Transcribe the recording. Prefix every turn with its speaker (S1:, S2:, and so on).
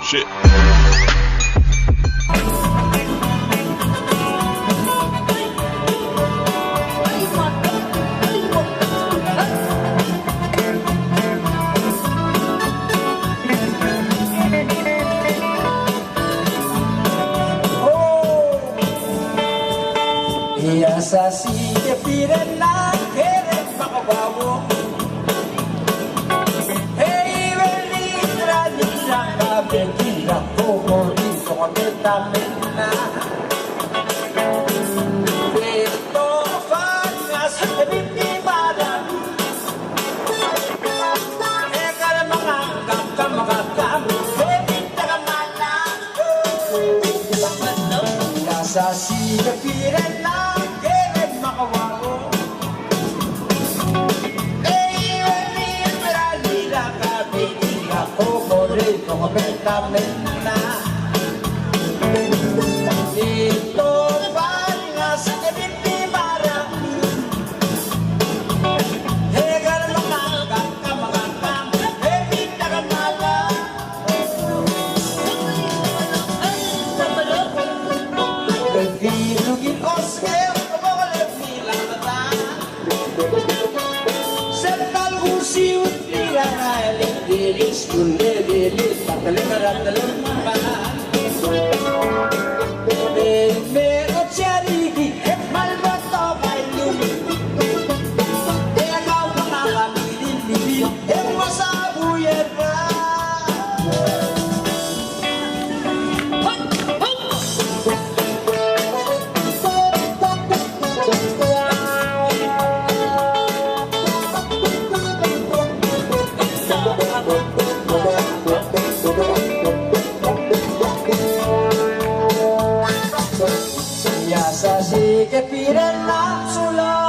S1: Shit.
S2: Biasa si kepiren na kere makabawo. Hey, velitra nila kabekira como hizo completamente. Esto fanas de victimada. Ekar mga kakam, bebita kamala. Biasa si kepiren na completamente ito paringas e bitibara hegar makakam ebita kamala begilugin oskel kumolep nilang mata setal usiut nilang diris kundelis pagkalikaran na lumahan meron siyarigi malbato kayo ikaw makakamilin-milin masabuyan pa Biasa si kepiren na sulat